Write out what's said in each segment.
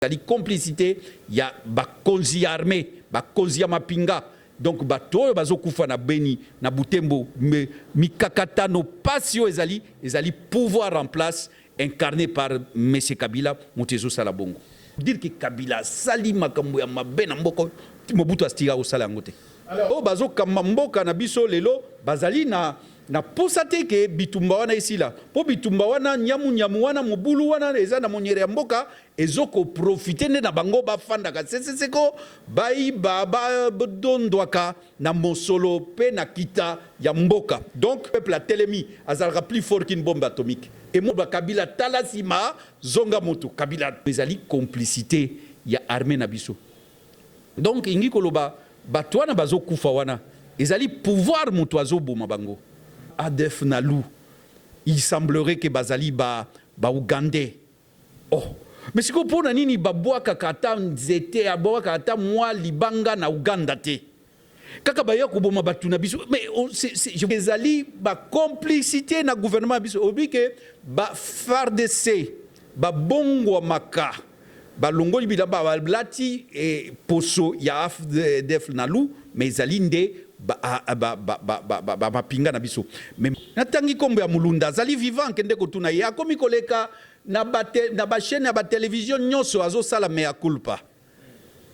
La complicité, il y a bakonzi armé, bakonzi mapinga. Donc bato bazo kufa na Beni, na Butembo, mais mikakata no passion ezali pouvoir en place incarné par M. Kabila Motezo Salabongo. Dire que Kabila sali makambo ya mabe na mboko Mobutu astiga o sala ngote. Alors bazo kamamboka na biso lelo bazali na posate ke bitumba wana ici là. Po bitumba wana nyamu wana mobulu wana eza na monyere ya mboka ezoko profiter na bango ba fanda ka seko bai baba dondwaka na mosolo pe na kita ya mboka. Donc peuple a telemi azalaka plus fort qu'une bombe atomique. Et mo Kabila talasima zonga moto Kabila ezali complicité ya armée na biso. Donc ingi koloba batwana bazo kufa wana ezali pouvoir moto azoboma bango. ADF Nalou, il semblerait que Bazali ba Ougandais. Oh, mais si vous prenez nini baboa kakata nzete aboa kakata moi libanga na Ouganda te. Kaka baya kuboma batuna biso. Mais je Bazali ba complicité na gouvernement biso. Obi que ba FARDC ba bongo maka ba longo libida ba blati et poso ya ADF Nalou mais zalinde pinga na biso mais natangi kombo ya mulunda zali vivant kende kotuna ya komi koleka na ba chaîne ya ba télévision nyoso azo sala mea culpa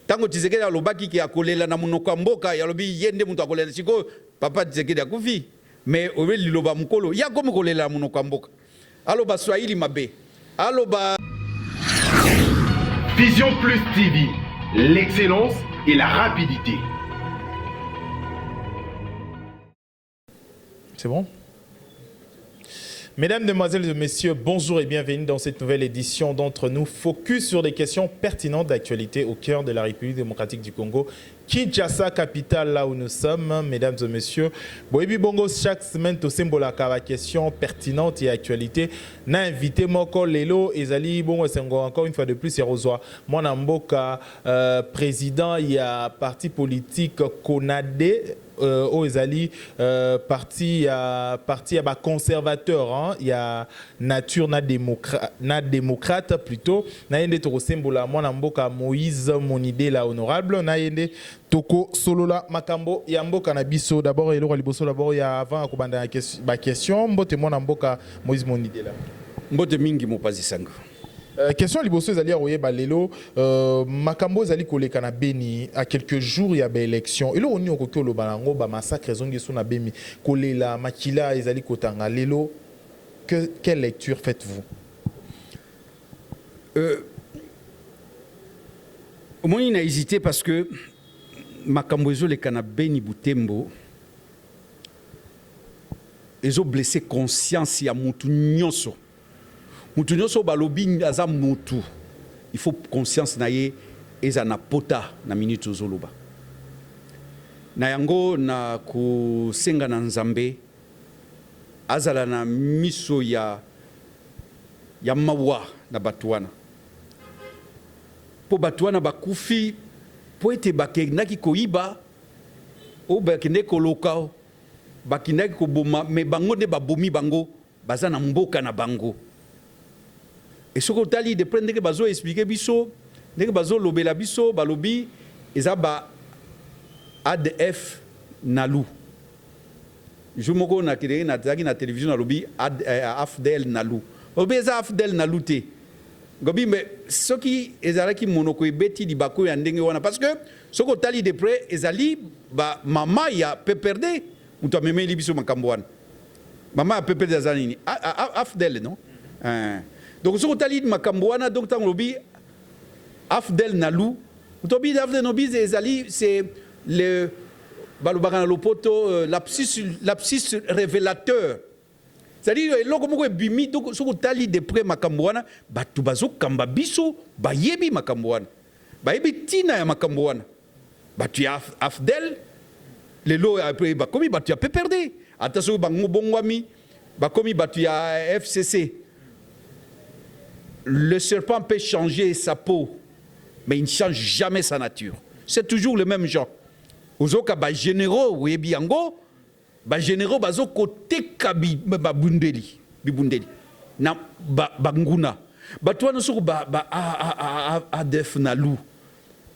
tango Tshisekedi alobaki ki akolela na munoko mboka ya lobi yende muntu akolela siko papa Tshisekedi akufi mais owe liloba mukolo ya komi kolela na munoko mboka aloba Swahili mabe aloba Vision Plus TV, l'excellence et la rapidité. C'est bon? Mesdames, Demoiselles et Messieurs, bonjour et bienvenue dans cette nouvelle édition d'Entre nous, focus sur des questions pertinentes d'actualité au cœur de la République démocratique du Congo, Kinshasa, capitale, là où nous sommes, mesdames et messieurs. Boebi Bongo, chaque semaine, au symbole la question pertinente et actualité. N'a invité Moko Lelo et Zali Bongo Sengo, encore une fois de plus, Rosoa. Mon Amboka, président, il y a parti politique Konade. Ezali parti à conservateur, il y a nature na démocrate plutôt na yende toko sembola mwana mboka Moïse Monide la honorable na yende toko solola makambo ya mboka na biso d'abord et le liboso d'abord ya avant akobanda ba question mbote mwana mboka Moïse Monide la mbote mingi mopazi sango. Question liboso ezali ya roye balelo makambo ezali koleka na Beni à quelques jours ya ba élection elo oni okoki oloba nango ba massacre zongi so na Beni kolela makila ezali kotanga lelo quelle lecture faites-vous? Moi il a hésité parce que makambo ezoleka na Beni Butembo ezo blessé conscience ya mutu nyonso. Mutunyoso balobi aza mutu. Il faut conscience na ye eza na pota na minute zoloba. Na yango na kusenga na Nzambe azala na miso ya mawa na batuana. Po batuana bakufi po ete bakendaki koiba o bakende koloka bakendaki koboma me bango nde babomi bango baza na mboka na bango. Et ce que tali de prendre que bazo expliquer biso, que bazo lobela biso, balobi ezaba ADF Nalou. Je moko na kire na taki na télévision na lobi AFDL Nalou. Obi eza AFDL Nalou te. Gobi mais ce qui ezalaki monoko ebeti di bako ya ndenge wana parce que ce que tali de près ezali ba mama ya peperde muto meme libiso makambo wana. Mama ya peperde azanini AFDL non? Donc, ce que tu as donc tu Afdel Nalou, tu as Afdel Nobi, c'est le lapsus révélateur. C'est-à-dire, lorsque bimi, donc ce que tu as de près Makambouana, tu bazo kamba biso, yebi Makambouana, yebi tina ya Makambouana. Tu as Afdel, les lots après, tu as perdu. Attention, bango bongwami, tu as FCC. Le serpent peut changer sa peau, mais il ne change jamais sa nature. C'est toujours le même genre. Ozoka ba généraux, oui biango, ba généraux bazo côté kabi ba bundeli, bibundeli. Na ba nguna. Bato wana soko ADF nalu.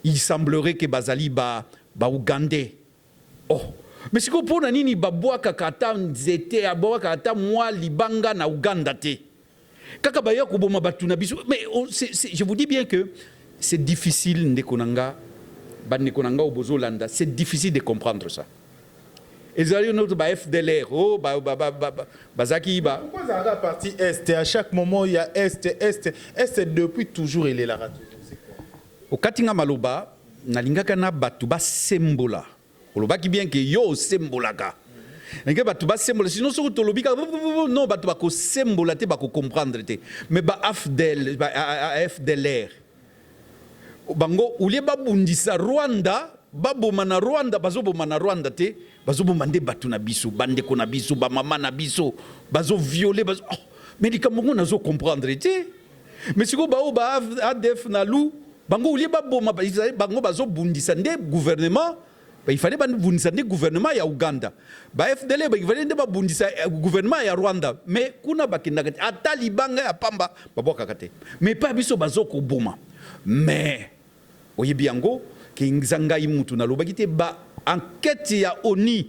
Il semblerait que bazali Ougandais. Oh, mais si vous prenez nini babwaka kata nzete abwaka kata moi libanga na Ouganda te. Kaka baya ko boma batu na biso. Mais je vous dis bien que c'est difficile ndekonanga bandekonanga obozolanda, c'est difficile de comprendre ça. Ils ont notre FDLR, oh bazaki ba. Pourquoi ça a parti Est et à chaque moment il y a Est depuis toujours il est là. Au Katinga Maloba, nalingaka na batu ba sembola. Olobaki bien que yo sembolaka. Nalingaka batu ba sembola, sinon so to lobika non batu ba ko sembola te ba ko comprendre te. Mais ba FDLR. Bango ulie ba bundisa Rwanda, ba boma na Rwanda, bazo boma na Rwanda te, bazo boma nde batu na biso, bande ko na biso, ba mama na biso, bazo violer bazo. Oh, mais dikamongo nazo comprendre te. Mais siko ba ADF na lou bango ulie ba boma bango bazo bundisa nde gouvernement il fallait ba bundisa nde gouvernement ya Uganda ba FDL ba il fallait nde ba bundisa gouvernement ya Rwanda mais kuna bakenda ata libanga ya pamba baboka kate mais pas biso bazo ko boma mais oyebi yango ke ngzanga imutu na lobaki te ba enquête ya ONU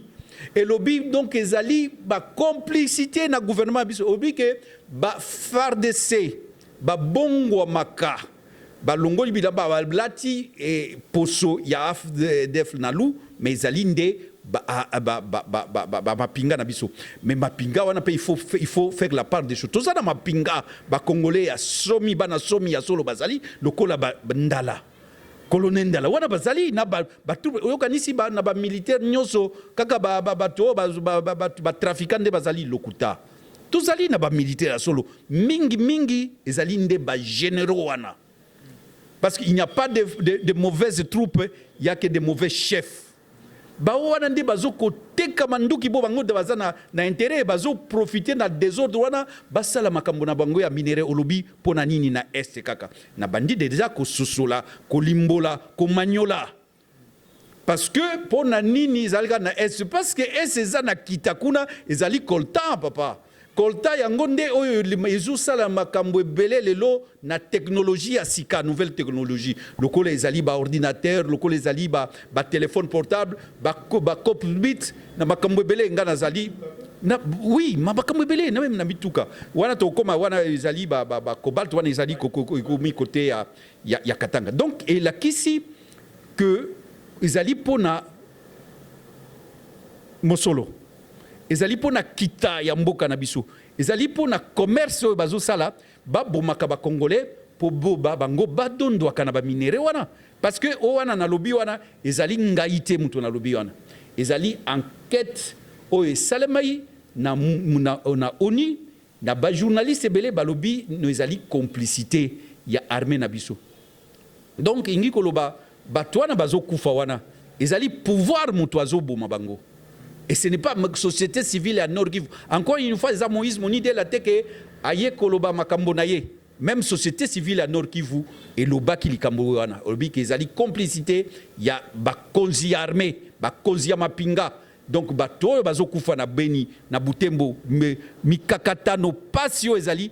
et lobby donc ezali ba complicité na gouvernement biso obi ke ba FARDC ba bongo maka ba longo libida ba blati et poso ya ADF nalu mais zalinde ba pinga na biso mais mapinga wana pe il faut faire la part des choses tout ça na mapinga ba congolais ya somi bana somi ya solo bazali lokola ndala colonel ndala wana bazali na ba yokanisi ba na ba militaire nyoso kaka ba trafiquant de bazali lokuta tout ça na ba militaire solo mingi ezali nde ba généraux wana. Parce qu'il n'y a pas de mauvaises troupes, il n'y a que de mauvais chefs. Ba wana ndi bazo kote kamanduki bo bango de bazana na intérêt bazo profiter na désordre wana basala makambo na bango ya minéraux olobi pona nini na est kaka na bandi déjà ko sosola ko limbola ko manyola parce que pona nini zalga na est parce que est za na kitakuna ezali kolta papa kolta yango nde oyo ezosala makambo ebele lelo na technologie ya sika nouvelle technologie lokola ezali ba ordinateur lokola ezali ba téléphone portable ba cockpit na makambo ebele nga nazali na oui makambo ebele na même na mituka wana to koma wana ezali ba cobalt wana ezali komi côté ya Katanga donc et la kisi que ezali pona mosolo ezali pona kita ya mboka na biso ezali pona commerce bazo sala ba bomaka ba congolais po boba bango badondo kana ba minéré wana parce que o wana na lobi wana ezali ngaité muto na lobi wana ezali enquête o esalemai na ONU na ba journaliste belé ba lobi no ezali complicité ya armée na biso donc ingi koloba bato wana bazo kufa wana ezali pouvoir muto azo boma bango. Et ce n'est pas la société civile à Nord-Kivu. Encore une fois, les Moïse Moni de la teke aye koloba makambo na ye. Même société civile à Nord-Kivu et loba ki likambo wana. Obi ke ezali complicité ya ba konzi armée, ba konzi mapinga. Donc bato bazo kufa na Beni, na Butembo, mikakata no pasio ezali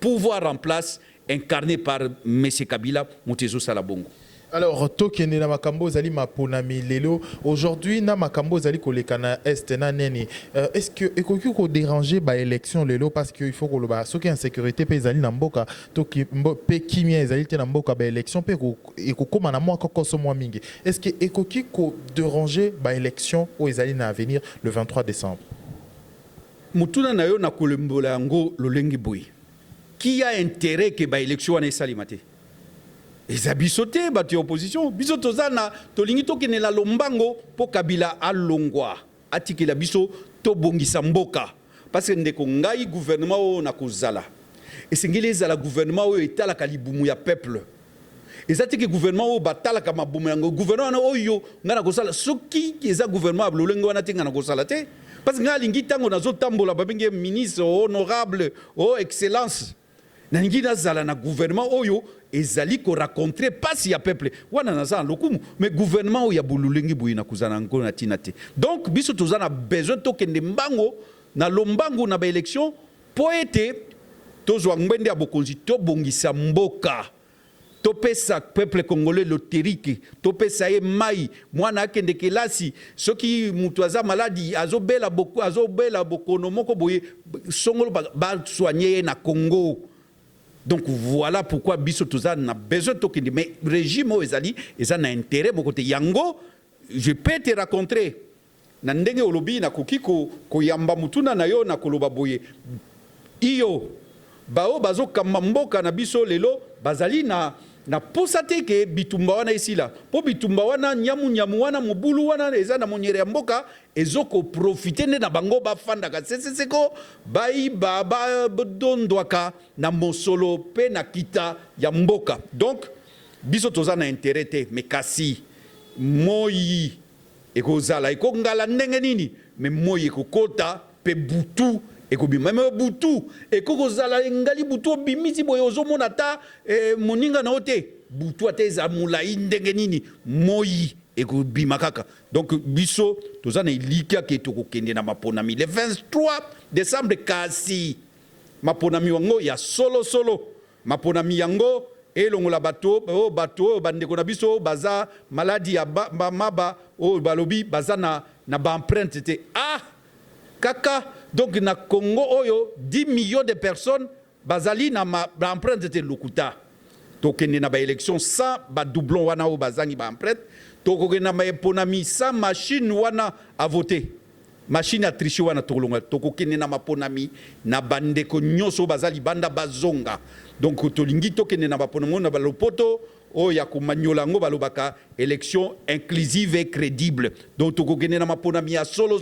pouvoir en place incarné par M. Kabila Motezo Salabongo. Alors, tokende na makambo zali maponami lelo. Aujourd'hui, na makambo zali kolekana est na neni. Est-ce que ekoki ko déranger ba élection lelo parce que il faut ko loba soki en sécurité pe zali na mboka toki pe kimia zali te na mboka ba élection pe ko koma na mwa kokoso mwa mingi. Est-ce que ekoki ko déranger ba élection o ezali na venir le 23 décembre? Mutuna na yo na kolembola ngo lolengi boy. Qui a intérêt que ba élection wana esalimate? Eza bisote batu opposition biso tozana tolingi tokene la lombango po Kabila alongwa atiki la biso to bongisa mboka parce que ndeko ngai gouvernement o na kozala esengeli ezala gouvernement o etala kalibumu ya peuple ezatiki gouvernement o batala kama bumu yango gouvernement oyo ngana kozala soki eza gouvernement ablolengo wana tinga na kozala te parce que ngalingi tango nazo tambola babenge ministre honorable oh excellence nangi nazala na gouvernement oyo ezali ko rencontrer pas si ya peuple wana naza lokumu mais gouvernement oyo ya bululengi boyi na kuzana ngo na tinate donc biso tozana besoin tokende mbango na lombango na ba élection po ete tozwa ngwende ya bokonzi tobongisa mboka topesa peuple congolais loterike topesa ye mai mwana akende kelasi soki mutu aza maladi azobela bokono moko boye songolo ba soigner na Congo. Donc voilà pourquoi biso toza na besoin tokende mais régime ezali eza na intérêt moko te yango je peux te raconter na ndenge olobi na kokiko koyamba mutuna na yo na koloba boye iyo bao bazokamba mboka na biso lelo bazali na posa te ke bitumba wana esila po bitumba wana nyamu wana mobulu wana eza na monyere ya mboka ezoko profiter ne na bango bafandaka seseseko bayiba badondwaka na mosolo pe na kita ya mboka. Donc biso toza na intérêt te mais kasi moyi ekozala ekongala ndenge nini mais moyi ekokota pe butu ekobima me butu ekokozala ngali butu obimisi boye ozomona ta moninga na ote butu ate eza mulai ndenge nini moyi ekobima kaka. Donc biso toza na ilika ke tokokende na maponami le 23 décembre kasi maponami wango ya solo maponami yango elongola bato bandeko na biso baza maladi ya maba o balobi baza na ba empreinte te kaka. Donc na Congo oyo 10 millions de personnes bazali na ba empreinte te lokuta tokende na ba élection sans ba doublon wana o bazangi ba empreinte tokokende na maponami sans machine wana à voter machine à tricher wana tokokende na maponami na bandeko nyonso bazali banda bazonga. Donc tolingi tokende na baponamo na balopoto o ya komanyola ngo balobaka élection inclusive et crédible. Donc tokokende na maponami ya solo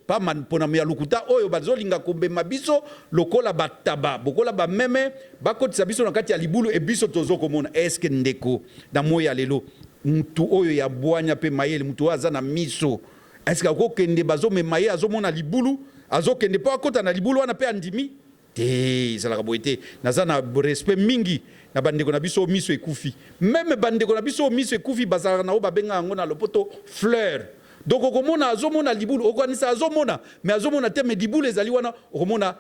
pas maponami ya lukuta oyo bazolinga kombema biso lokola bataba bokola ba meme bakotisa biso na kati ya libulu e biso tozokomona est-ce ndeko na moya lelo mutu oyo ya bwanya pe mayele mutu aza na miso est-ce akokende bazomema ye azomona libulu azokende po akota na libulu wana pe andimi te ezalaka boye te. Naza na respect mingi na bandeko na biso miso ekufi même bandeko na biso miso ekufi bazalaka na o babenga yango na lopoto fleur. Donc okomona azomona libulu okanisa azomona mais azomona te mais libulu ezali wana okomona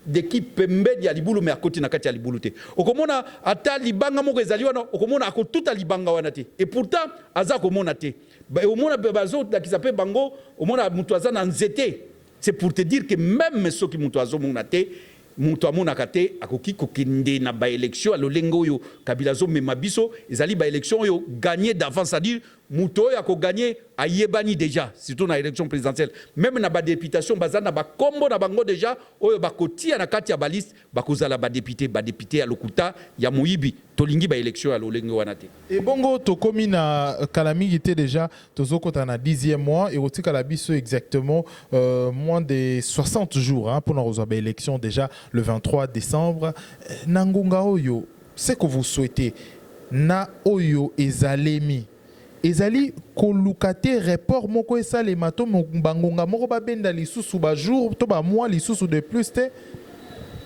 d'équipe pembedi ya libulu mais akoti na kati ya libulu te okomona ata libanga moko ezali wana okomona akotuta libanga wana te et pourtant aza komona te omona bazo dakisa pe bango omona mutu aza na nzete. C'est pour te dire que même ceux qui mutu azomona te mutu amonaka te akoki kokende na ba élection alolengo oyo Kabila zo mema biso ezali ba élection oyo gagner d'avance, c'est-à-dire mutu oyo akogagner ayebani déjà surtout na élection présidentielle même na ba députation bazana ba kombo na bango déjà oyo bakotia na kati ya ba liste bakozala ba député ya lokuta ya moyibi tolingi ba élection alolengo wana te. Et bongo tokomi na Kalami était déjà tozokota na 10e mois et otika la biso exactement moins de 60 jours pour la ba élection déjà le 23 décembre. Nangunga oyo, c'est que vous souhaitez na oyo ezalemi ezali kolukate report moko esale mato bangonga moko babenda lisusu ba jour to ba mois lisusu de plus te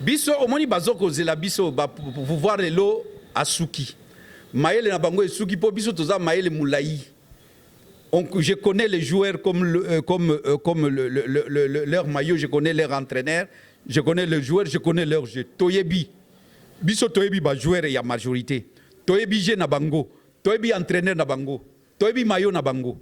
biso omoni bazoko zela biso ba pouvoir lelo asuki mayele na bango esuki po biso toza mayele mulai. Je connais les joueurs comme leur maillot, je connais leur entraîneur, je connais les joueurs, je connais leur jeu. Toyebi biso toyebi ba joueur ya majorité, toyebi je na bango, toyebi entraîneur na bango, toyebi maillot na bango.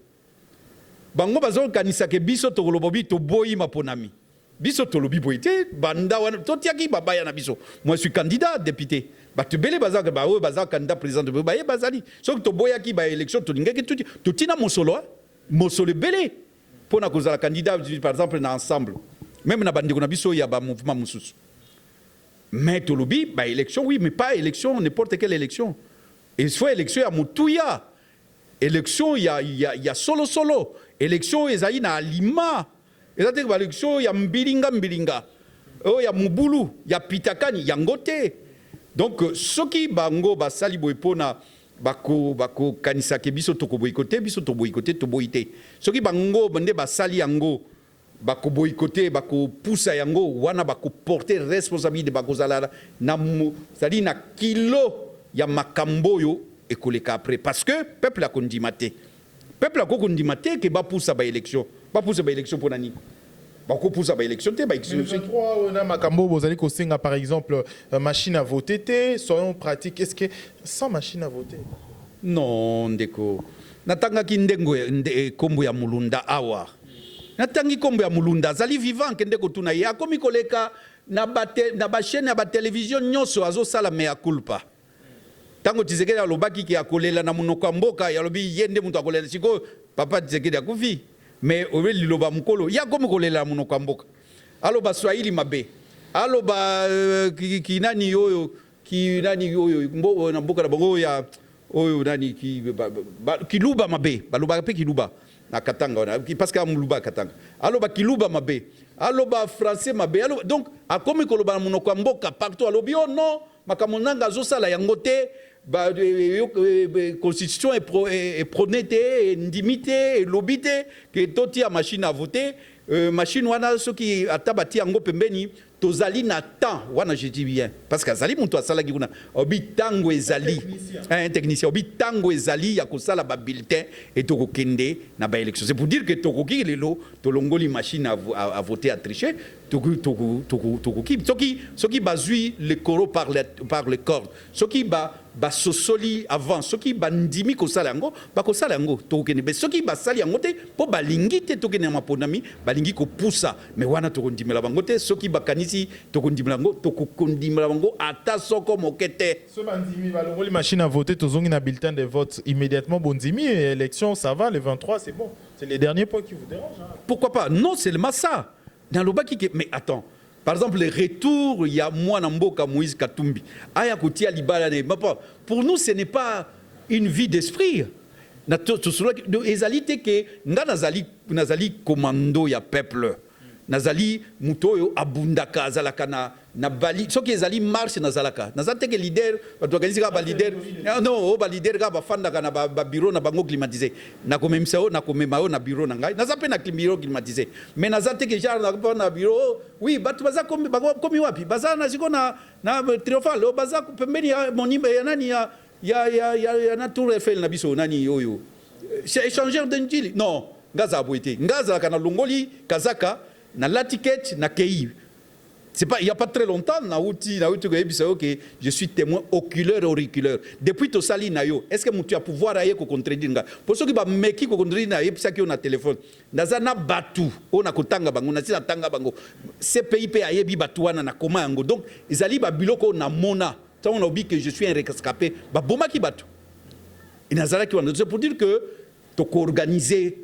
Bango bazo kanisa ke biso tolobobi to boyi maponami. Biso tolobi boyi te banda wana totiaki babaya na biso. Moi je suis candidat député. Batu bele bazaka ba o bazaka candidat président de baye bazali. Soki to boyaki ba élection to lingaki to tina mosolo bele pona kozala candidat par exemple na ensemble. Même na bandeko na biso ya ba mouvement mususu. Mais tolobi ba élection oui mais pas élection n'importe quelle élection. Il faut élection ya mutuya. Élection ya solo élection ezali na alima ezate ba élection ya mbilinga o ya mubulu ya pitakani ya ngote. Donc soki bango basali boy pona bako kanisa ke biso to boykote biso to boyite soki bango bande basali yango bako boykote bako poussa yango wana bako porter responsabilité bako zala na sali na kilo ya makamboyo ekoleka après parce que peuple a kondimate que ba poussa ba élection pour nani Bako pour ça, élection, Le 23, on a Makambo, vous allez Kosinga, par exemple, machine à voter, soyons pratiques. Est-ce que sans machine à voter? Non, ndeko. Natanga kindengo kombo ya mulunda awa. Natangi kombo ya mulunda zali vivant kende ko tuna ya komi koleka na ba chaîne ya ba télévision nyonso azo sala mea culpa. Tango Tshisekedi alobaki ki akolela na munoko mboka ya lobi yende mutu akolela siko papa Tshisekedi akufi. Mais owe liloba mukolo ya komi kolela na munoko mboka. Aloba Swahili mabe. Aloba kinani yoyo mbo na mboka na bongo ya oyo nani kiluba mabe baloba pe kiluba na katanga parce que amuluba katanga aloba kiluba mabe aloba français mabe donc akomi koloba monoko mboka partout alobi oh non makamonanga zo sala yango te ba constitution est prônée ndimité lobité que toti a machine à voter machine wana soki atabati yango pembeni tozali na temps wana je dis bien parce que azali mutu asalaki kuna obi tango ezali un technicien obi tango ezali ya kosala ba bulletin et tokokende na ba élection c'est pour dire que tokoki lelo tolongoli machine à voter à tricher tokoki soki bazui le coro par le corps soki ba sosoli avant soki bandimi kosala yango bakosala yango tokokende be soki basali yango te po balingi te tokende na maponami balingi kopusa mais wana tokondimela bango te soki bakanisi tokondimela bango ata soko mokete so bandimi balongoli machine à voter tozongi na bulletin de vote immédiatement bondimi élection ça va le 23 c'est bon c'est les derniers points qui vous dérangent hein. Pourquoi pas non c'est le massa dans le bas qui mais attends. Par exemple, le retour, il y a moi Namboka Moïse Katumbi. Aya Koutia Libala. Pour nous, ce n'est pas une vie d'esprit. Ezali que nazali commando ya peuple. Nazali mutoyo abundaka azalaka na bali soki ezali marche nazalaka nazate que leader organiser ba leader non ba leader ga ba fandaka na ba bureau na bango climatisé na komemisa na komema na bureau na ngai nazape na bureau climatisé mais nazate que genre na bureau oui batu baza komi wapi baza na siko na triomphal baza pembeni ya monimba ya nani ya na tour Eiffel na biso nani yoyo c'est échangeur d'injili non ngaza aboité ngaza kana longoli kazaka na la ticket na kei c'est pas il y a pas très longtemps na outi que je suis témoin oculaire auriculaire depuis to sali na yo est-ce que mutu a pouvoir aye ko contredire nga pour ceux qui ba meki ko contredire na yebisa ki na téléphone nazana batu ona kotanga bango na sila tanga bango CPIP ayebi batu wana na koma yango donc ezali ba biloko na mona tant on oublie que je suis un rescapé ba boma ki batu inazala ki wana c'est pour dire que to organiser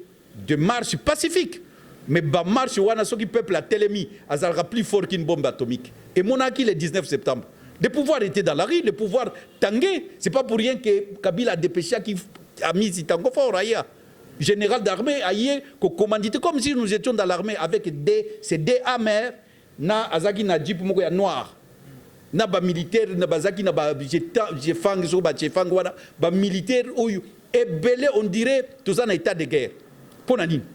de marche pacifique. Mais ba marche wana soki peuple a télémi azalra plus fort qu'une bombe atomique. Et Monaki le 19 septembre. Le pouvoir était dans la rue, le pouvoir tangué. C'est pas pour rien que Kabila a dépêché qui a mis Tango fort ailleurs. Général d'armée ailleurs commandité comme si nous étions dans l'armée avec ces deux amers na azaki na jeep moko ya noir. Na ba militaire na bazaki na ba jefang so ba jefang wana ba militaire oyo et belé on dirait tous en état de guerre.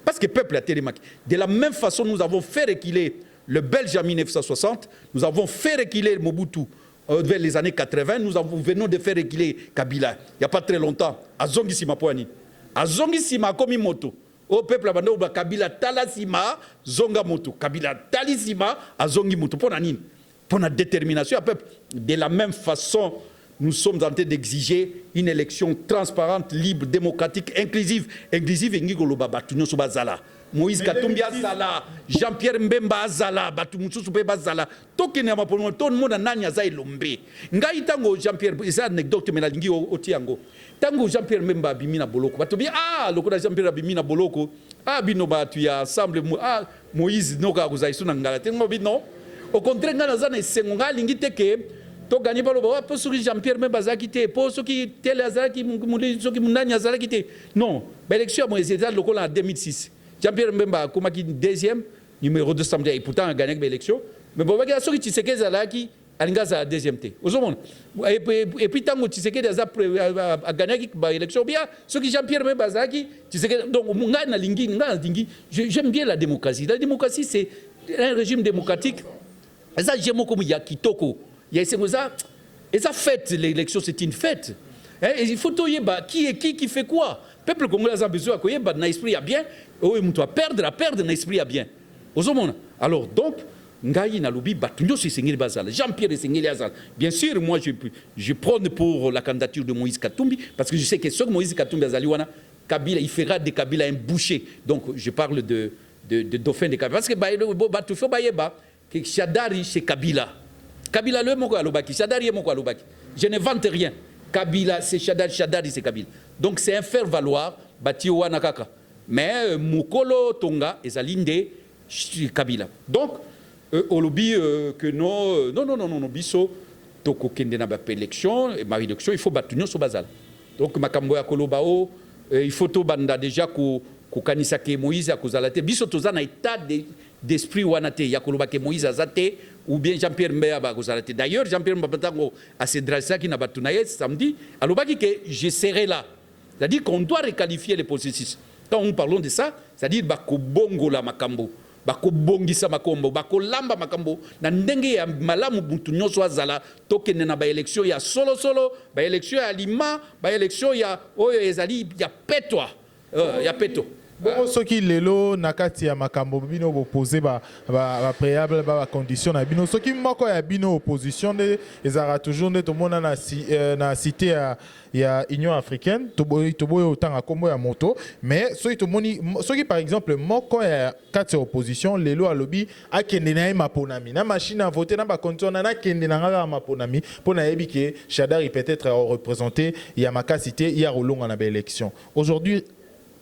Parce que le peuple a télémaqué. De la même façon, nous avons fait reculer le Belge en 1960, nous avons fait reculer Mobutu vers les années 80, nous venons de faire reculer Kabila. Il n'y a pas très longtemps, à Zongisima Poani. À Zongisima Komimoto. Au peuple abandonné, Kabila Talasima, Zongamoto. Kabila Talisima, à Zongimoto. Pour la détermination, peuple. De la même façon, nous sommes en train d'exiger une élection transparente, libre, démocratique, inclusive. Inclusive, Moïse Katumbi Azala, Jean-Pierre Mbemba Azala, Batumutsu Bazala, Tokenama pour tout le monde a Nanya Zailombe. Ngai tango Jean-Pierre, c'est une anecdote, mais la lingi au Tiango. Tango Jean-Pierre Mbemba Bimina Boloko. Batubi, le coup de Jean-Pierre Bimina Boloko. Binoba, tu as assemblé, Moïse Noga Gozaïsunangala. Non. Au contraire, Nazana et Sengonga, lingi teke. To gagné par le bas pour ceux qui Jean-Pierre même bazakité pour ceux qui tel azaki ceux qui mundani azakité non l'élection moi c'était le en 2006 Jean-Pierre Mbemba comme qui deuxième numéro 200 et pourtant a gagné l'élection mais bon baga ceux qui Tshisekedi azaki alingaza deuxième té ozomona et puis tango Tshisekedi a gagné l'élection bien ceux qui Jean-Pierre Mbemba azaki Tshisekedi donc munga na lingi j'aime bien la démocratie c'est un régime démocratique et ça j'aime comme il y a kitoko. Et ça fête, l'élection c'est une fête. Et il faut qui est qui fait quoi. Le peuple congolais a besoin de n'a esprit à bien, il doit perdre, n'a esprit à bien. Alors donc ngai nalobi batunyo sengeli bazala Jean-Pierre sengeli azala. Bien sûr moi je prône pour la candidature de Moïse Katumbi parce que je sais que ce que Moïse Katumbi azali wana Kabila il fera de Kabila un boucher. Donc je parle de dauphin de Kabila parce que batu fo bayeba que Shadari c'est Kabila. Kabila le moko alobaki Shadari moko alobaki. Je ne vante rien. Kabila c'est Shadari, Shadari c'est Kabila. Donc c'est un faire valoir bati wana kaka. Mais Mukolo Tonga ezalinde Kabila. Donc au lobby que non biso toko kende na ba élection et ma élection il faut batunyo so bazal. Donc makambo ya kolobao il faut to banda déjà ko kanisa ke Moïse akozalate biso toza na état d'esprit wanate ya koloba ke Moïse azate ou bien Jean-Pierre Mbea bakozalate. D'ailleurs Jean-Pierre Mbapatango a se dressa qui na batunaye samedi alobaki que je serai là. C'est-à-dire qu'on doit requalifier les processus. Quand nous parlons de ça, c'est-à-dire bako bongo la makambo. Bako bongisa makombo, bako lamba makambo na ndenge ya malamu buntu nyonso azala tokende na ba élection ya solo ba élection ya lima ba élection ya oyo ezali ya petwa ya peto. Bon, ce qui lelo nakati ya makambo bino opposé ba préalable ba condition na bino ce qui moko ya bino opposition de ezara toujours de tomona na cité ya Union africaine toboyo autant kombo ya moto mais ce qui par exemple moko ya kati opposition lelo alobi akende na maponami na machine à voter na ba condition na kende na ngala maponami pona yebi ke Shadari peut-être représenter ya makasité ya rolonga na ba élection aujourd'hui.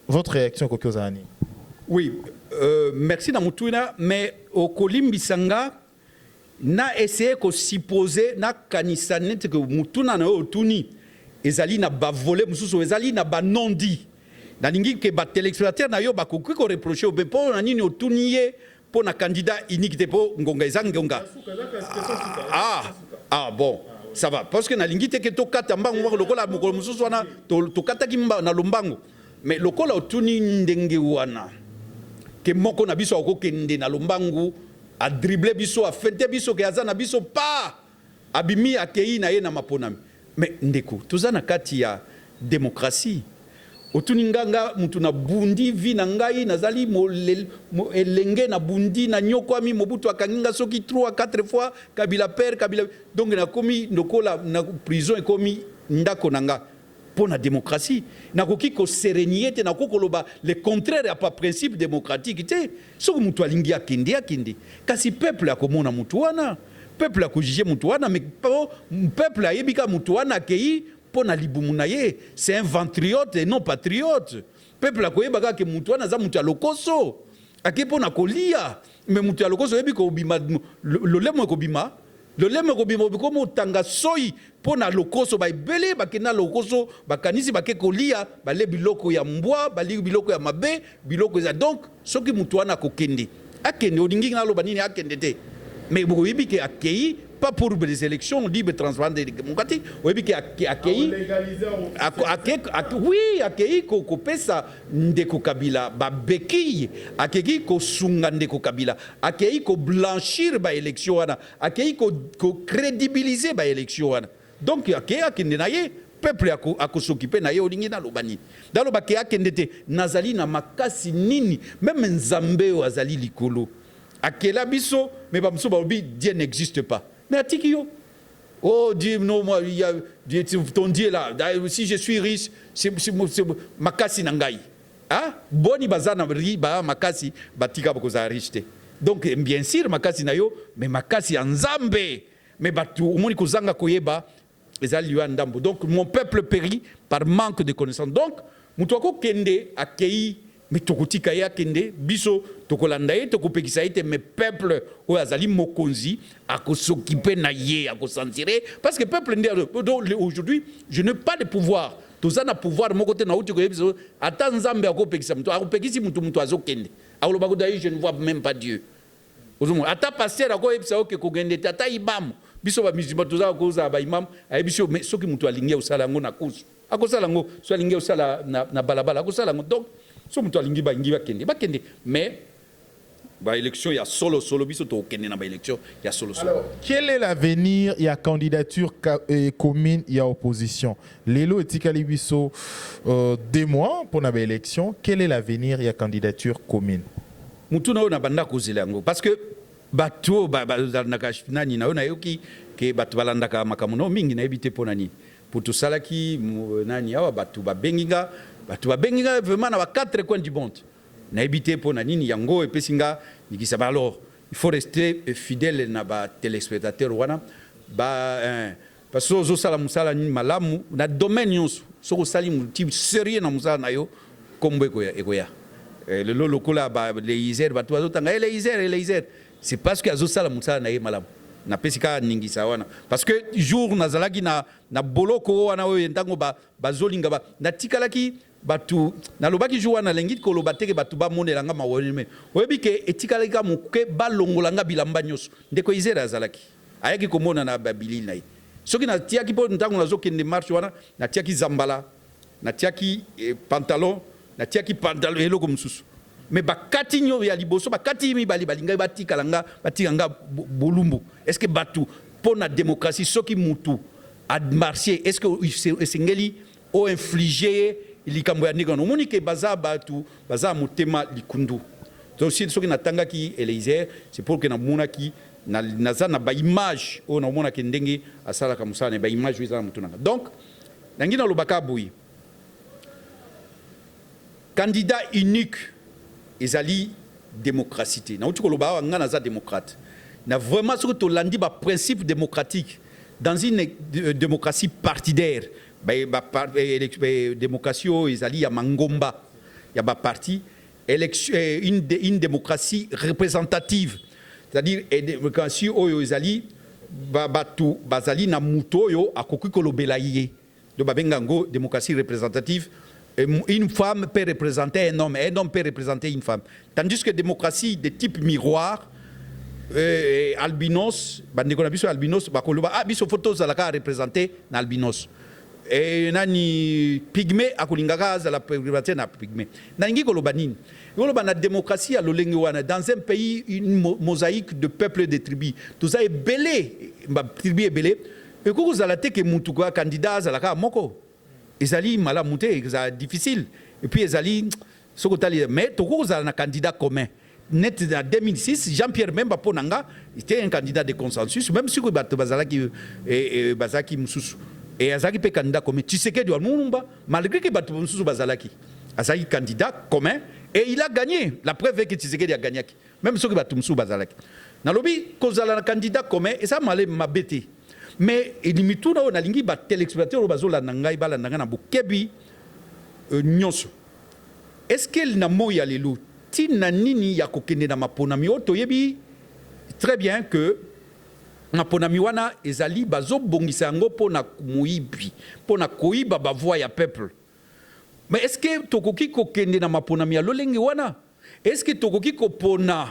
Votre réaction, Kokozani? Oui, merci Namutuna, mais au Kolimbisanga, na essayé de supposer na kanisanet que Mutuna na otuni, ezali na ba volé, mususu ezali na ba non-dit. Na lingi ke ba téléspectateur na yo ba ko reprocher au bepo na nini otuniye pour na candidat unique te po ngonga ezangonga. Ah bon. Ça va parce que na lingi te ke to kata mbango lokola mokolo mususu wana to kata kimba na lombango. Mais lokola otuni ndenge wana ke moko na biso akokende na lombangu a dribbler biso a fente biso ke azana biso pa abimi akei na ye na maponami. Mais ndeko toza na kati ya démocratie otuni nganga mutu na bundi vi na ngai nazali elenge na bundi na nyokwami Mobutu akanginga soki 3 4 fois Kabila père Kabila donc na komi lokola na prison ekomi ndako nanga. Pour la démocratie, na koki ko sérénité na kokoloba le contraire à pas principe démocratique té so mutu alingi akende kasi peuple akomona mutu wana peuple akojije mutu wana mais peuple ayebika mutu wana kei pona libumu na ye c'est un ventriote et non patriote peuple akoyebaka ke mutu wana za mutu alokoso akepona kolia mais mutu alokoso yebi ko bima lolemo ko bima le lemme kobimo bikomo tanga soi pona lokoso ba ibele bakena lokoso bakanisi bakekolia bale biloko ya mbwa bali biloko ya mabe biloko za donc soki mutu wana kokende akende odingi na lo banini akende te mais boko yibike akei pas pour les élections libres transparentes et démocratiques oyibike akei oui akei ko pesa ndeko Kabila ba beki akei ko sunga ndeko Kabila akei ko blanchir ba élection wana akei ko crédibiliser ba élection wana donc akei akende na ye peuple akosokipe na ye olingi na lobani dalo ba ke akende te nazali na makasi nini même nzambe azali likolo akela biso mais ba mso ba obi Dieu n'existe pas. Mais Atikio, oh Dieu, non, moi, il y a ton Dieu là. Si je suis riche, c'est makasi nangai. Ah, boni bazana riba makasi batika bokoza riche. Donc bien sûr makasi na yo, mais makasi anzambe. Mais batu umoni kozanga koyeba ezali yo ndambo. Donc mon peuple périt par manque de connaissance. Donc mutu ko kende akei mais tokotika ya kende biso tokolanda ye tokopekisa ete mais peuple o azali mokonzi akosokipe na ye akosantire parce que peuple aujourd'hui je n'ai pas de pouvoir tozana pouvoir moko te na uti ko yebiso ata nzambe akopekisa mutu akopekisi mutu azokende akoloba ko d'ailleurs je ne vois même pas Dieu ozomo ata pasteur akoyebisa oke kogende te ata imam biso ba musulman tozala koza ba imam ayebiso mais soki mutu alingi osala ngo na kusu akosala ngo so alingi osala na balabala akosala ngo donc so mutu alingi ba ingi bakende mais ba élection ya solo biso to kende na ba élection ya solo. Alors quel est l'avenir ya candidature commune ya opposition lelo etikali biso 2 mois pour na ba élection quel est l'avenir ya candidature commune? mutu na yo na banda kozela yango parce que bato balandaka nani na yo nayoki ke bato balandaka makambo no mingi nayebi te mpo na nini po tosalaki nani awa bato babenginga vraiment na ba 4 coins du monde nayebi te mpo na nini yango epesi nga nikisa ba alors il faut rester fidèle na ba téléspectateur wana parce que ozosala mosala nini malamu na domaine nyonso soki osali motibe sérieux na mosala na yo kombo ekoya lelo lokola baleiser bato bazotanga eleiser c'est parce que azosala mosala na ye malamu napesi kaka ningisa wana parce que jour nazalaki na boloko wana oyo ntango bazolinga natikalaki bato nalobaki jour wana nalengi koloba teke bato bamonelanga mawoneme oyebi ke etikalaki ka moke balongolanga bilamba nyonso ndeko iser azalaki ayaki komona na babilili na ye soki natiaki mpo ntango nazokende marche wana natiaki zambala natiaki pantalon eloko mosusu mais bakati nyo ya liboso bakati mibali balingai batikanga bolumbu est-ce que batu pour la démocratie soki mutu ad marcher est-ce que esengeli o infliger likambo ya ndika no moni ke baza batu baza motema likundu donc si soki natanga ki Eliezer c'est pour que na mona ki naza na ba image o na mona ke ndenge asala ka musala ba image wi za mutu nanga donc nangina lobaka boyi candidat unique ezali démocratie na uti koloba nga naza démocrate na vraiment ce que to landi ba principe démocratique dans une démocratie partidaire démocratie ezali ya mangomba ya ba parti élection une démocratie représentative c'est-à-dire démocratie oyo ezali batu bazali na muto oyo akoki kolobela ye do babengango démocratie représentative. Une femme peut représenter un homme peut représenter une femme. Tandis que démocratie de type miroir, albinos, albinos, biso photos zalaka représenter albinos. Et nani pygmée akolingaka za la représenter na pygmée. Nangi kolobanini. La démocratie à l'olengiwana dans un pays une mosaïque de peuples de tribus. Tout ça est belé, tribu est belé. Et quand vous allez que mutuka candidat zalaka moko. Ezali malamute c'est difficile et puis ezali sokotali mais toko za na candidat commun net en 2006 Jean-Pierre Bemba Ponanga était un candidat de consensus même si bato bazalaki bazaki mususu et azaki pe candidat commun Tshisekedi wa Mulumba malgré que bato mususu bazalaki azaki candidat commun et il a gagné la preuve est que Tshisekedi a gagné même si bato mususu bazalaki nalobi kozala na candidat commun et ça malé mabete. Mais limitu na nalingi ba téléspectateur bazola nangai bala nangana bokebi nyonso est-ce qu'elle na moya lelo tina nini ya kokende na maponami oto yebi très bien que maponami wana ezali bazo bongisa yango pona muibi pona koiba ba voix ya peuple mais est-ce que tokoki kokende na maponami ya lolenge wana est-ce que tokoki kopona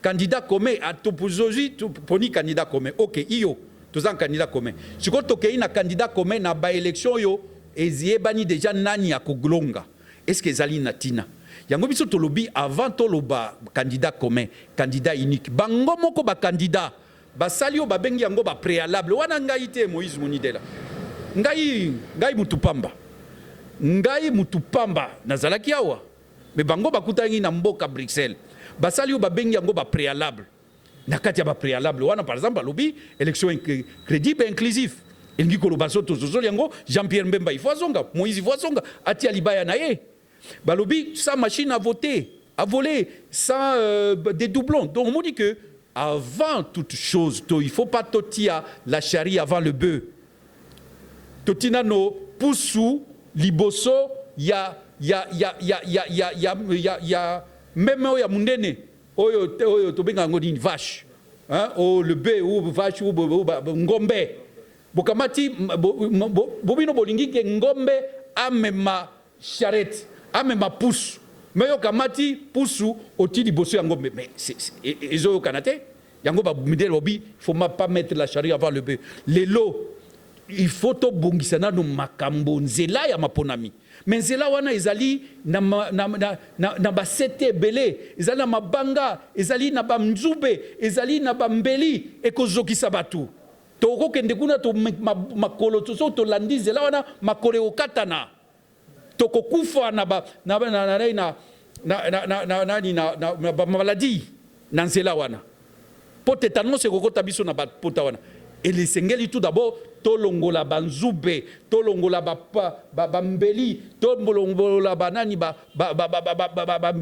candidat commun à topozoji poni candidat commun OK iyo tous un candidat commun. Si vous avez un candidat commun dans l'élection, vous avez déjà nani à Koglonga. Est-ce que vous avez natina? Yango biso tolobi avant toloba candidat commun, candidat unique. Bango moko ba candidat. Ba salio ba bengi yango ba préalable. Wana ngai te Moïse Monidela. Ngai mutupamba. Ngai mutupamba nazalaki awa. Mais bango bakutangi na mboka Bruxelles. Ba salio ba bengi yango ba préalable. Nakati ba préalable wana par exemple lobby élection crédible et inclusif elingi koloba soto zozoli yango Jean-Pierre Mbemba il faut zonga Moïse il faut zonga atia libaya na ye ba lobby sans machine à voter à voler sans des doublons donc on dit que avant toute chose il faut pas totia la charie avant le bœuf totina no pusu liboso ya même ya mundene oyo to benga ngodi vache hein o le bœuf ou vache ou ngombe bokamati bobino bolingi ke ngombe amema charrette amema pousse mais yo kamati pousu otili bosso ya ngombe mais ezo kanate yango ba midel obi faut pas mettre la charrue avant le bœuf les lots il faut to bongisana no makambo nzela ya maponami mais nzela wana ezali na basete belé ezali na mabanga ezali na bamzube ezali na bambeli ekozokisa batu toko kende kuna to makolo to landi nzela wana makole okatana toko kufa na na maladie na nzela wana po tétanos ekokota biso na bapota wana elesengeli tout d'abord tolongola banzube tolongola bambeli tolongola banani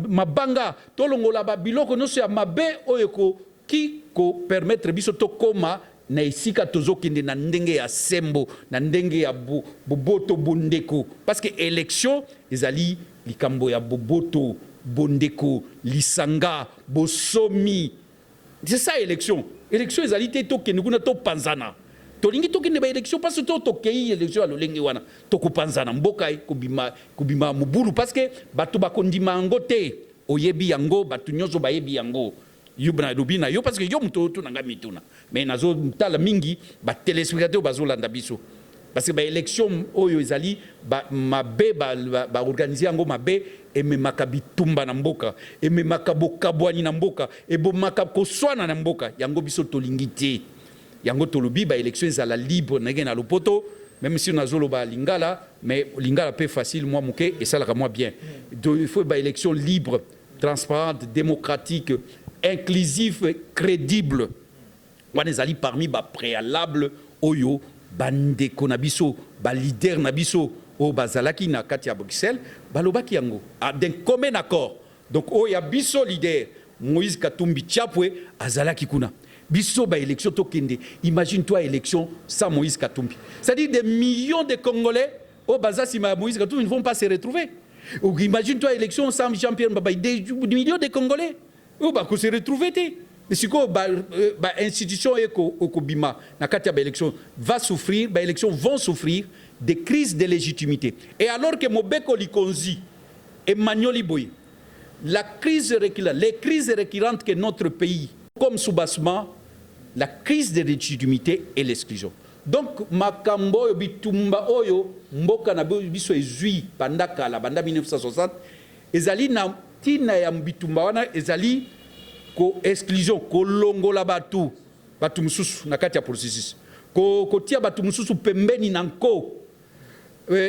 mabanga tolongola babiloko nyonso ya mabe oyo ekoki kopermettre biso tokoma na esika tozokende na ndenge ya sembo na ndenge ya boboto bondeko parce que élection ezali likambo ya boboto bondeko lisanga bosomi. C'est ça élection. Élection ezali te tokende kuna topanzana. Tolingi tokende ba élection parce que tokei élection ya lolenge wana tokopanzana mboka kubima mubulu parce que bato bakondima yango te oyebi yango bato nyonso bayebi yango. Yubna lubina yo parce que yo muto nanga mituna. Mais nazo tala mingi ba téléspectateur bazolanda biso. Parce que ba élection oyo ezali mabe ba organiser yango mabe ememaka bitumba na mboka ememaka bokabwani na mboka ebomaka koswana na mboka yango biso tolingi te yango tolobi ba élection ezala libre ndenge na lopoto même si nazoloba lingala mais lingala peu facile moi muke esalaka moi bien donc il faut ba élection libre transparente démocratique inclusive crédible wana ezali parmi ba préalable oyo bandeko na biso ba leader na biso o bazalaki na kati ya Bruxelles balobaki yango d'un commun accord donc o ya biso leader Moïse Katumbi Tchapwe azalaki kuna biso ba élection tokende imagine toi élection sans Moïse Katumbi c'est-à-dire des millions de Congolais au bazasi Moïse Katumbi ne vont pas se retrouver ou imagine toi élection sans Jean-Pierre Mbaba des millions de Congolais ou ba ko se retrouver te mais si ko ba institution ekobima na kati ya ba élection va souffrir ba élection vont souffrir des crises de légitimité. Et alors que Mobeko Likonzi et Magnoli Boy, les crises récurrentes que notre pays, comme soubassement, la crise de légitimité et l'exclusion. Donc, Makambo Bitumba Oyo, Mboka na biso ezui pandaka la banda 1960, ezali na tina ya Bitumba wana ezali ko exclusion, ko longola batu mususu na kati ya processus. Ko tia batu mususu pembeni nanko.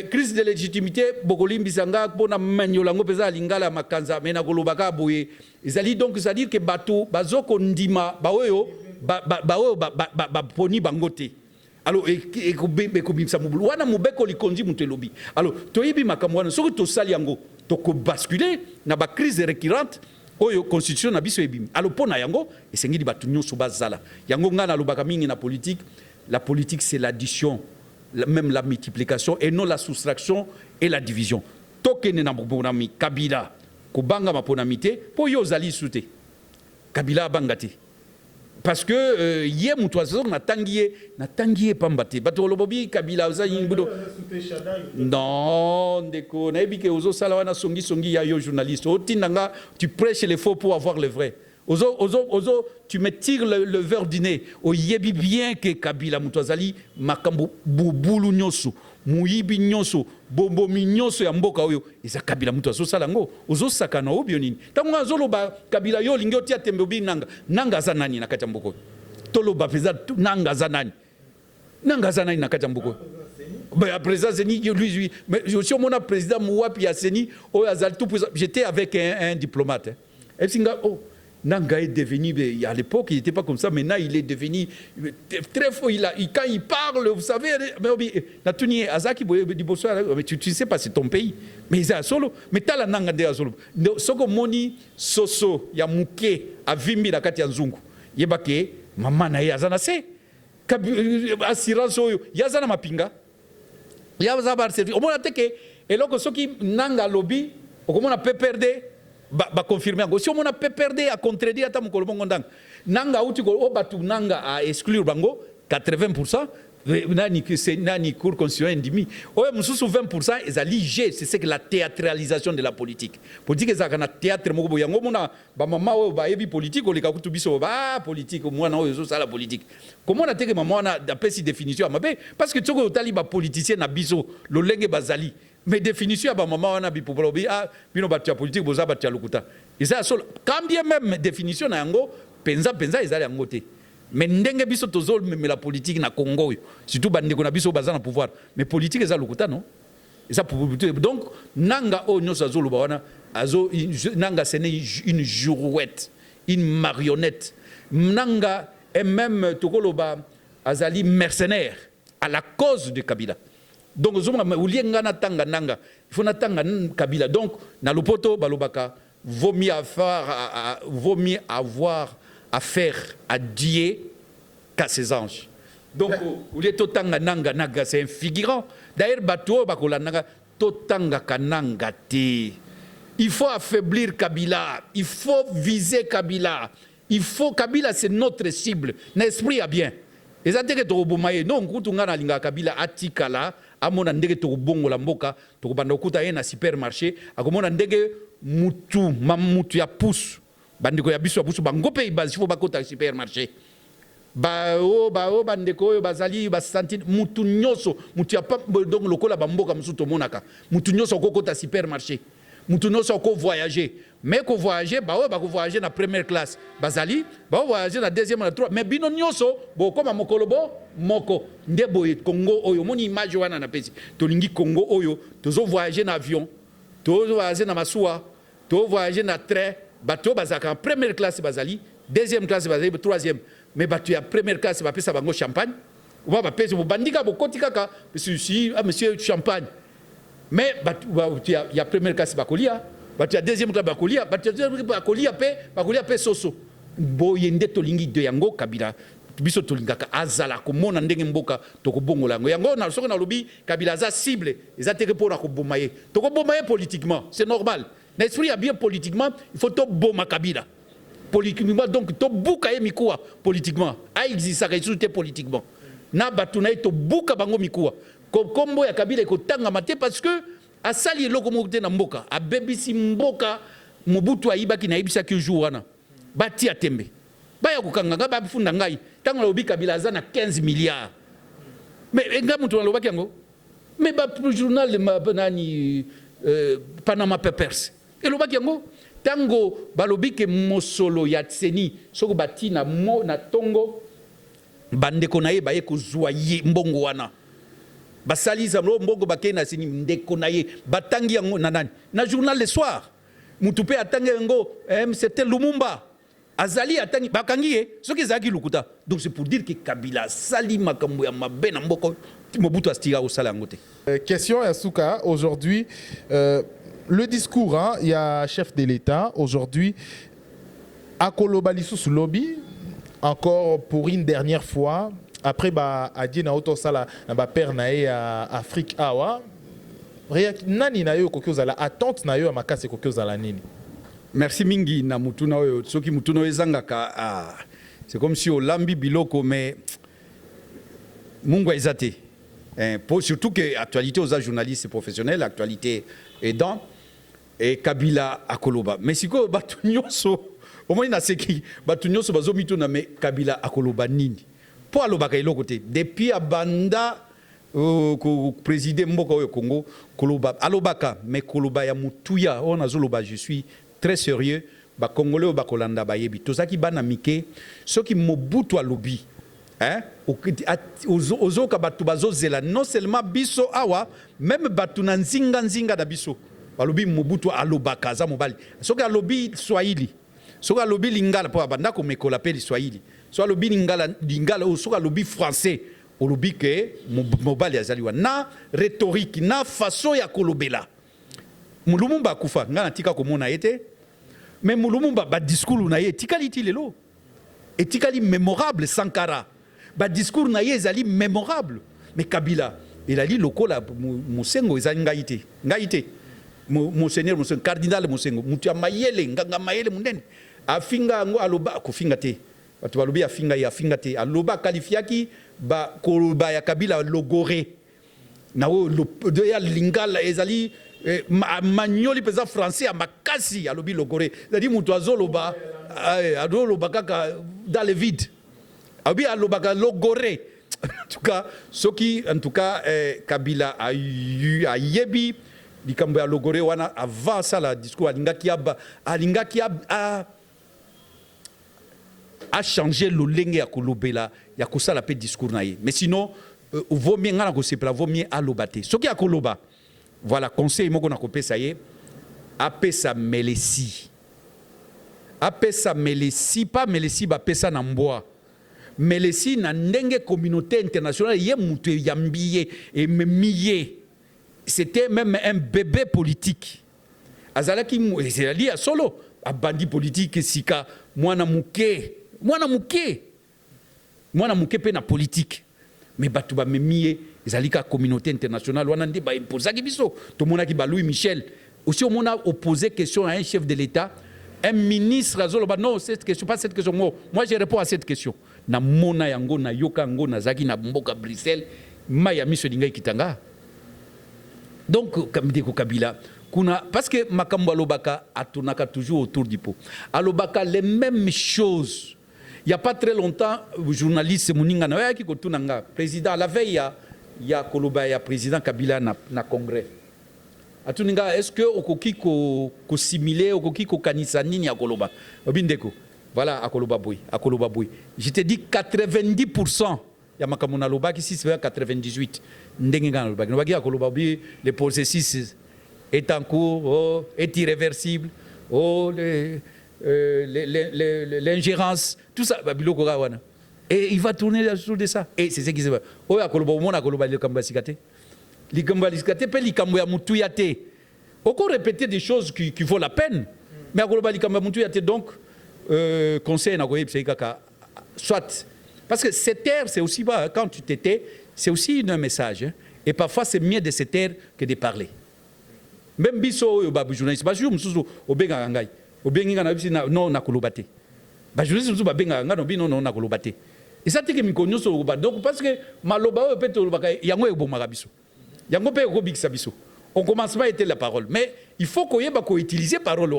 Crise de légitimité bokolimbi sanga pona manyola ngo peza lingala makanza mena kolobaka boye ezali donc c'est à dire que bato bazoko ndima baoyo poni bangote alors ekobimisa mobulu wana mobeko likonzi mutelobi alors toyibi makambo wana soko tosali yango toko basculer na ba crise récurrente oyo constitution na biso ebimi alors pona yango esengeli bato nyonso bazala yango ngana lobaka mingi na politique la politique c'est l'addition même la multiplication et non la soustraction et la division. Tokene na mbonami Kabila kobanga maponamité po yo zali sute. Kabila bangate. Parce que yé mutoazo na tangié pambate. Bato lobobi Kabila za yimbudo. Non, ndeko na ebike ozo sala wana songi ya yo journaliste. Otinanga tu prêches les faux pour avoir le vrai. Ozo, tu me tires le verre du nez. O yebi bien que Kabila Mutwazali, makambo bubulu nyoso, muyibi nyoso, bombo minyoso ya mboka oyo, isa Kabila Mutwazo salango. Ozo sakana obionini. Tango azolo ba Kabila yo lingyo tia tembeobi nanga zanani na kati mboko. Tolo ba peza nanga zanani. Nanga zanani na kati mboko. Bah, président Zeni, lui, mais je suis mon président Mouapi Yasseni, j'étais avec un diplomate. Et singa oh. Nanga est devenu, à l'époque, il n'était pas comme ça, maintenant il est devenu très fort. Quand il parle, vous savez, tu ne sais pas, c'est ton pays. Mais il est à solo. Mais tu as la nanga de solo. Soko moni soso, ya muke, a vimbi la kati nzungu. Yebake, maman na yazana se. Assurance oyo, yazana mapinga. Yazana bar service. Au moins, teke, et là, soki nanga lobby, au moins, on peut perdre. Ba confirmer ngo si on a perdre à contredire ata mukolo bongo ndanga nanga uti ko obatu nanga à exclure bango 80% nani cour constitutionnelle ndimi oyo mususu 20% ezali G c'est ce que la théâtralisation de la politique ezaka na théâtre moko bo yango mona ba mama oyo ba yebi politique oleka kutu biso ba politique mwana oyo zo sala politique comment on a teke mama na d'après si définition mabe parce que tsoko otali ba politicien na biso lolenge bazali. Mais définition à maman on a bi pour ah bino batia politique boza batia lokuta isa sol quand bien même définition na yango penza ezali yango te mais ndenge biso tozol même la politique na Congo surtout bandeko na biso baza na pouvoir mais politique ezali lokuta non ça donc nanga o nyosa zolo ba wana nanga c'est une girouette, une marionnette. Nanga est même tokoloba azali mercenaire à la cause de Kabila. Donc il faut natanga Kabila. Donc na lopoto balobaka vaut mieux avoir affaire à Dieu qu'à ses anges. Donc c'est un figurant. D'ailleurs bato bakola nanga totanga kananga te. Il faut affaiblir Kabila, il faut viser Kabila. Il faut Kabila, c'est notre cible. L'esprit a bien. Et ça que tu non kutunga linga Kabila atikala amona ndege to bongo la mboka to banda okuta na supermarché akomona ndege mutu mamutu ya pousse bandiko ya biso ya pousse bangope ibazi fo bakota supermarché bao bandeko yo bazali ba santine mutu nyoso mutu ya pa donc lokola bamboka musuto monaka mutu nyoso kokota supermarché mutu nyoso ko voyager. Mais qu'on voyager, bah voyager na première classe, bazali, bah voyager na deuxième, na troisième. Mais bino nyoso, bo comme mokolobo, moko, ndebo Congo oyo, moni image wana na pesi. Tolingi Congo oyo, tozo voyager na avion, tozo voyager na masuwa, tozo voyager na train, bateau bazaka première classe bazali, deuxième classe bazali, troisième. Mais bateau ya première classe ba pesa bango champagne, ou ba pesa bo bandika bo kotikaka, monsieur champagne. Mais il y a première classe bakolia. Il y a deuxième classe bakolia, bakolia pe soso. Boyende tolingi de yango Kabila. Biso tolingaka azala ko mona ndenge mboka to ko bongola yango. Yango na soko na lobi Kabila za cible, ezateke pour na ko bomaye. To ko bomaye politiquement, c'est normal. L'esprit a bien politiquement, il faut to boma Kabila. Politiquement donc to buka ye mikuwa politiquement. A existe ça résulté politiquement. Na batuna to buka bango mikuwa. Kombo ya Kabila ko tanga mate parce que a sali loko mokuté na mboka a bebisi mboka Mobutu ayibaki na ibisa ki jour wana bati atembe baya kokanga ba funda ngai tango lobi Kabila za na 15 milliards mais nga mutu lobaki yango mais ba journal de nani Panama Papers et lobaki yango tango balobi ke mosolo ya tseni soko bati na mo na tongo bandeko na ye baye ko zoyer mbongo wana basali zamlo mbongo bakena sini ndeko na ye batangi yango na nani na journal le soir mutupe atangi yango c'était Lumumba azali atangi bakangi ye soki zaki lukuta. Donc c'est pour dire que Kabila sali makambo ya mabe na mboko Mobutu astira au sala ngote. Question à Souka aujourd'hui le discours il y a chef de l'État aujourd'hui à Kolobalisu sous lobby encore pour une dernière fois. Après, a dit na auto sala na père nae à Afrique awa. Nani na yo kokyo zala attente na yo makase kokyo zala nini. Merci mingi na mutuna oyo soki mutuna ezangaka c'est comme si au lambi biloko mais mungu ezate. Surtout que actualité aux journalistes professionnels, actualité aidant et Kabila akoloba. Mais siko batu nyonso au moins na seki batu nyonso bazomito na me Kabila akoloba nini. Pour alobaka ilo côté depuis abanda président mboka au Congo koloba alobaka mais koloba ya mutuya on azoloba je suis très sérieux ba congolais ba kolanda ba yebi tozaki bana mike soki Mobutu alobi ozoka batu bazozela non seulement biso awa même batu na nzinga da biso balobi Mobutu alobaka za mobali soki alobi Swahili soki alobi lingala po abanda ko mekola pe Swahili soit le lingala ou soit le français ou le que mobali azaliwa na rhétorique na façon ya kolobela Mulumumba kufa ngana tika komona ete mais Mulumumba ba discours na ye tikali lelo et tikali mémorable Sankara ba discours na ye ezali mémorable mais Kabila il a dit lokola musengo ezali ngaite monseigneur cardinal musengo mutu mayele nganga mayele munene afinga ngo aloba kufinga te batu balobi afinga te aloba qualifiaki ba koloba ya Kabila logoré na o ya lingala ezali magnoli pesa français a makasi alobi logoré c'est-à-dire mutu azoloba adoloba kaka dans le vide abi aloba logoré en tout cas Kabila a yebi likambo ya logoré wana avant ça la discours alingaki a changé le lenge ya kolobela ya kosala pe discours na ye mais sinon vaut mieux ngana ko sepela vaut mieux alobate soki akoloba voilà conseil moko na kopesa ye apesa melesi. Apesa melesi, pas melesi bapesa na mboa. Melesi na ndenge communauté internationale ye mutu yambiye et miye. C'était même un bébé politique. Azalaki ezali a solo a bandi politique sika mwana muke pe na politique. Mais batu ba miye ezali ka communauté internationale wana ndi ba imposaki biso. To monaki ba Louis Michel aussi on a opposé question à un chef de l'État, un ministre azoloba non cette question pas cette question moi je réponds à cette question. Na mona yango na yoka yango na zaki na mboka Bruxelles Miami so lingai kitanga. Donc comme dit Kabila kuna parce que makambo alobaka atunaka toujours autour du pot. Alobaka les mêmes choses. Il y a pas très longtemps journaliste Moninga na ki kotunanga président la veille il y a Koloba ya président Kabila na congrès. Atuninga est-ce que okoki ko simuler okoki ko kanisa nini ya Koloba obindeko voilà à Koloba boy je te dis 90% ya makamuna loba qui si c'est 98 ndenge ngana loba no bakia Koloba boy le processus est en cours est irréversible l'ingérence tout ça babiloko wana et il va tourner autour de ça et c'est ce qui se passe o ya Koloba mona Koloba le kamba sikate likambo liskate pe likambo ya mutu ya te encore répéter des choses qui vaut la peine mais akoloba likambo ya mutu ya te donc conseil na koyebisa kaka soit parce que cette terre c'est aussi bas quand tu t'étais c'est aussi un message hein? Et parfois c'est mieux de se taire que de parler même biso oyo babu journaliste ba jour mususu obenga ngai obenga na bisi non na koloba te ba journaliste mususu babenga ngai no bino non na koloba te et ça te que mikonyo so ba donc parce que maloba oyo peut olobaka yango ebomaka biso. On commence pas à éteindre la parole. Mais il faut qu'on utiliser parole.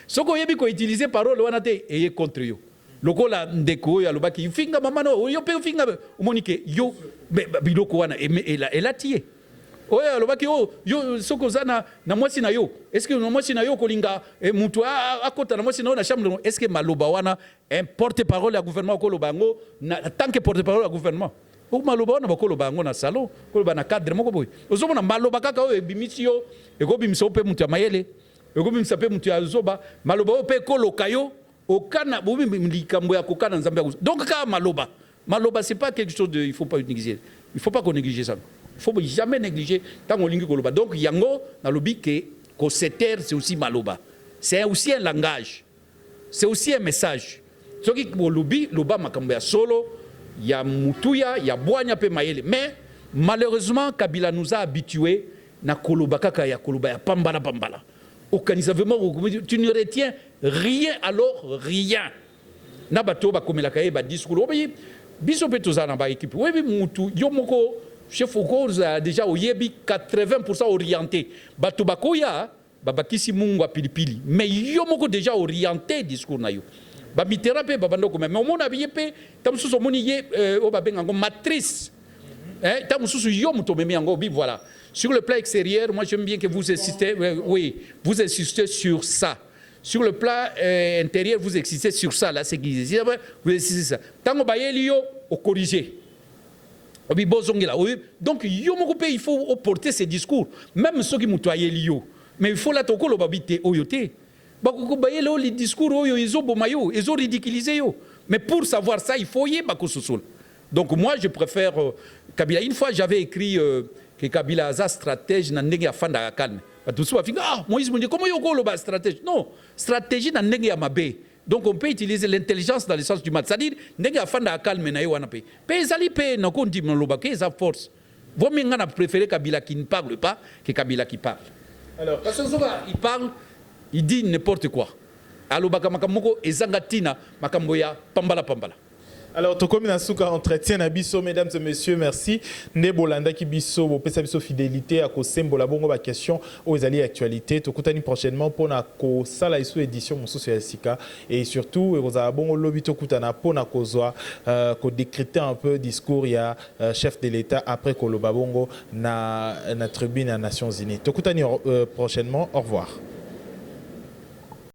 Si on utiliser parole, on est contre eux. Loko la ndeko ya lobaki ifinga mama no yo pe finga umonike yo biloko wana elle a tié. Oya lobaki yo soko zana na mwasi na yo. Est-ce que na mwasi na yo kolinga mutu akota na mwasi na yo na chambre est-ce que maloba wana un porte-parole ya gouvernement ko lobango na tant que porte-parole ya gouvernement o maloba wana bakolo bango na salon ko ba na cadre moko boy ozomona maloba kaka o ebimisi yo ekobimisa pe mutu ya mayele ekobimisa pe mutu ya zoba maloba o pe koloka yo okana bobi likambo ya kokana nzambe donc ka maloba c'est pas quelque chose de il faut pas négliger qu'on néglige ça il faut jamais négliger tant on lingi koloba donc yango na lobi que se taire c'est aussi maloba c'est aussi un langage c'est aussi un message soki lobi loba makambo ya solo il y a Mutuya, il y a Boanya pe Mayele. Mais malheureusement, Kabila nous a habitués na koloba kaka ya koloba ya pambala. Organisavement, tu ne retiens rien alors rien. Na bato ba komelaka ba discours. Obi biso pe tozana ba équipe. Oui mutu yomoko chef Okoz a déjà oyebi 80% orienté. Bato bakoya babakisi mungu a pilipili. Mais yomoko déjà orienté discours na yo. Ba miterape babandoko mais on a bien pe tamususu moni ye o ba benga matrice tamususu yo muto memi yango bi voilà sur le plan extérieur moi j'aime bien que vous insistez vous insistez sur ça sur le plan intérieur vous insistez sur ça là c'est qui vous insistez ça tango ba yeli yo au corriger obi bozongela donc yo moko pe il faut porter ces discours même ceux qui muto yeli yo mais il faut la tokolo babité oyote. Les discours, ils ont ridiculisé. Mais pour savoir ça, il faut y aller. Donc moi, je préfère Kabila. Une fois, j'avais écrit que Kabila a stratège n'a pas de calme. Tout ça, Moïse me dit comment il y a stratège? Non, stratégie n'a pas de donc on peut utiliser l'intelligence dans le sens du mat. C'est-à-dire, n'a pas de calme. Pays n'a pas dit ça force. Vous préférez Kabila qui ne parle pas que Kabila qui parle. Alors, parce que il parle. Il dit n'importe quoi. Alors, makamoko ezangatina makambo ya pambala. Alors, Tokomi Nasuka entretien à biso, mesdames et messieurs, merci. Nebolanda ki biso, bo pesa biso fidélité à ko sembola bongo ba question aux alliés actualité. Tokutani prochainement pour na ko sala iso édition mosusu ya sika et surtout roza bongo lobi tokutana pour na kozwa ko décrypter un peu discours ya chef de l'État après ko loba bongo na tribune à Nations Unies. Tokutani prochainement, au revoir.